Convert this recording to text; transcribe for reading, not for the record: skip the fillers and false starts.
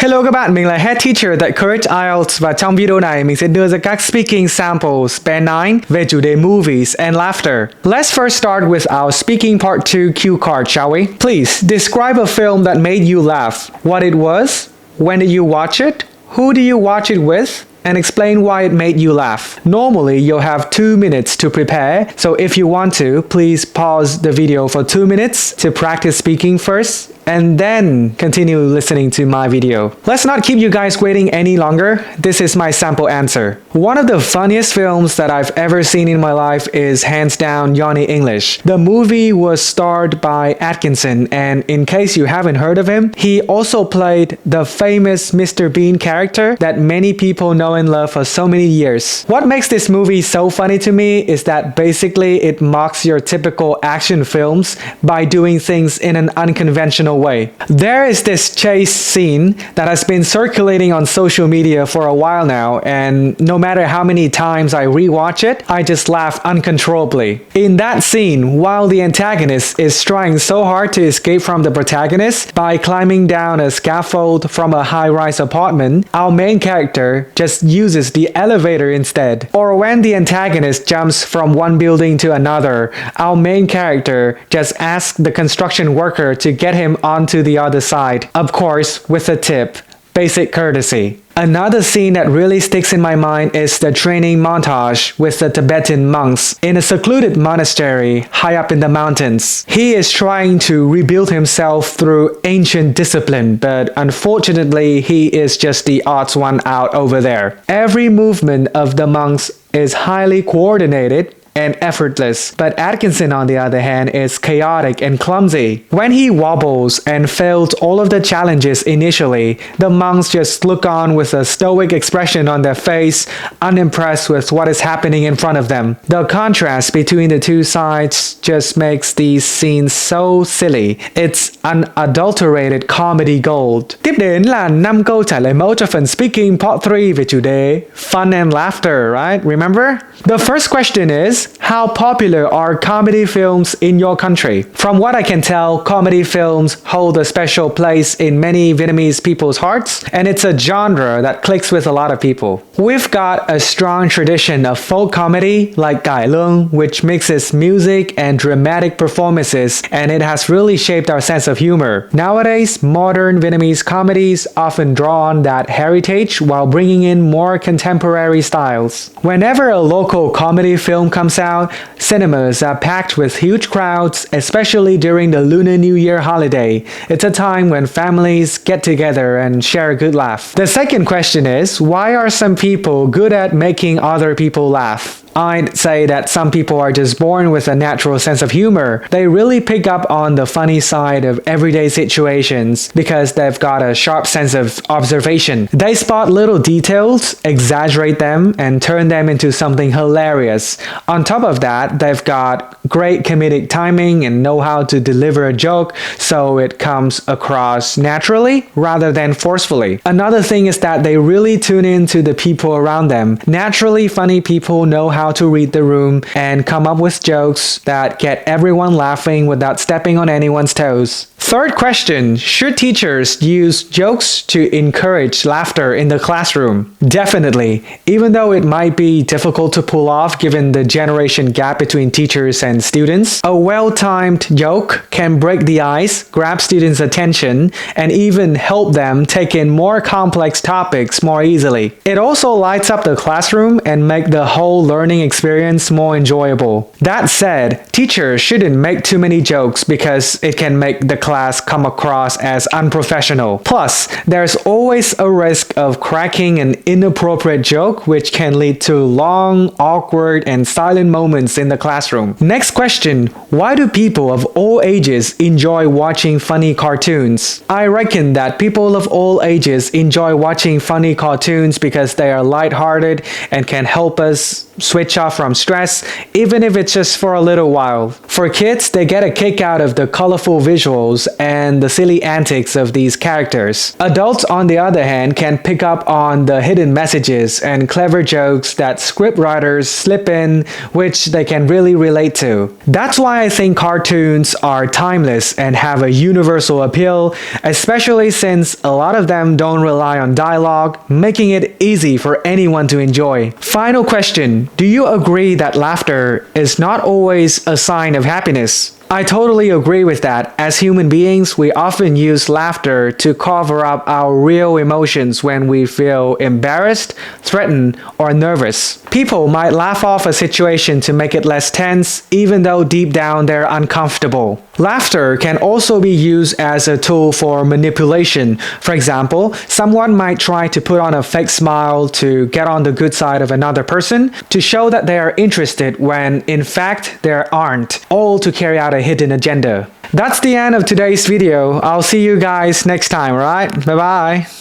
Hello các bạn, mình là Head Teacher tại Courage IELTS và trong video này mình sẽ đưa ra các speaking samples band 9 về chủ đề movies and laughter. Let's first start with our speaking part 2 cue card, shall we? Please describe a film that made you laugh, what it was, when did you watch it, who do you watch it with, and explain why it made you laugh. Normally, you'll have 2 minutes to prepare, so if you want to, please pause the video for 2 minutes to practice speaking first, and then continue listening to my video. Let's not keep you guys waiting any longer. This is my sample answer. One of the funniest films that I've ever seen in my life is hands down Johnny English. The movie was starred by Atkinson, and in case you haven't heard of him, he also played the famous Mr. Bean character that many people know and love for so many years. What makes this movie so funny to me is that basically it mocks your typical action films by doing things in an unconventional way. There is this chase scene that has been circulating on social media for a while now, and no matter how many times I rewatch it, I just laugh uncontrollably. In that scene, while the antagonist is trying so hard to escape from the protagonist by climbing down a scaffold from a high-rise apartment, our main character just uses the elevator instead. Or when the antagonist jumps from one building to another, our main character just asks the construction worker to get him onto the other side. Of course, with a tip. Basic courtesy. Another scene that really sticks in my mind is the training montage with the Tibetan monks in a secluded monastery high up in the mountains. He is trying to rebuild himself through ancient discipline, but unfortunately he is just the odds one out over there. Every movement of the monks is highly coordinated and effortless, but Atkinson on the other hand is chaotic and clumsy. When he wobbles and fails all of the challenges initially, the monks just look on with a stoic expression on their face, unimpressed with what is happening in front of them. The contrast between the two sides just makes these scenes so silly. It's unadulterated comedy gold. Tiếp đến là 5 câu trả lời mẫu cho phần speaking part 3 về chủ đề fun and laughter, right? Remember? The first question is, how popular are comedy films in your country? From what I can tell, comedy films hold a special place in many Vietnamese people's hearts, and it's a genre that clicks with a lot of people. We've got a strong tradition of folk comedy like Cải Lương, which mixes music and dramatic performances, and it has really shaped our sense of humor. Nowadays, modern Vietnamese comedies often draw on that heritage while bringing in more contemporary styles. Whenever a local comedy film comes out, cinemas are packed with huge crowds, especially during the Lunar New Year holiday. It's a time when families get together and share a good laugh. The second question is, why are some people good at making other people laugh? I'd say that some people are just born with a natural sense of humor. They really pick up on the funny side of everyday situations because they've got a sharp sense of observation. They spot little details, exaggerate them, and turn them into something hilarious. On top of that, they've got great comedic timing and know how to deliver a joke so it comes across naturally rather than forcefully. Another thing is that they really tune in to the people around them. Naturally funny people know how to read the room and come up with jokes that get everyone laughing without stepping on anyone's toes. Third question, should teachers use jokes to encourage laughter in the classroom? Definitely, even though it might be difficult to pull off given the generation gap between teachers and students, a well-timed joke can break the ice, grab students' attention, and even help them take in more complex topics more easily. It also lights up the classroom and make the whole learning experience more enjoyable. That said, teachers shouldn't make too many jokes because it can make the class come across as unprofessional. Plus, there's always a risk of cracking an inappropriate joke which can lead to long, awkward, and silent moments in the classroom. Next question, why do people of all ages enjoy watching funny cartoons? I reckon that people of all ages enjoy watching funny cartoons because they are lighthearted and can help us switch off from stress, even if it's just for a little while. For kids, they get a kick out of the colorful visuals rules and the silly antics of these characters. Adults, on the other hand, can pick up on the hidden messages and clever jokes that scriptwriters slip in, which they can really relate to. That's why I think cartoons are timeless and have a universal appeal, especially since a lot of them don't rely on dialogue, making it easy for anyone to enjoy. Final question: do you agree that laughter is not always a sign of happiness? I totally agree with that. As human beings, we often use laughter to cover up our real emotions when we feel embarrassed, threatened, or nervous. People might laugh off a situation to make it less tense, even though deep down they're uncomfortable. Laughter can also be used as a tool for manipulation. For example, someone might try to put on a fake smile to get on the good side of another person, to show that they are interested when in fact they aren't, all to carry out a hidden agenda. That's the end of today's video. I'll see you guys next time, alright? Bye bye.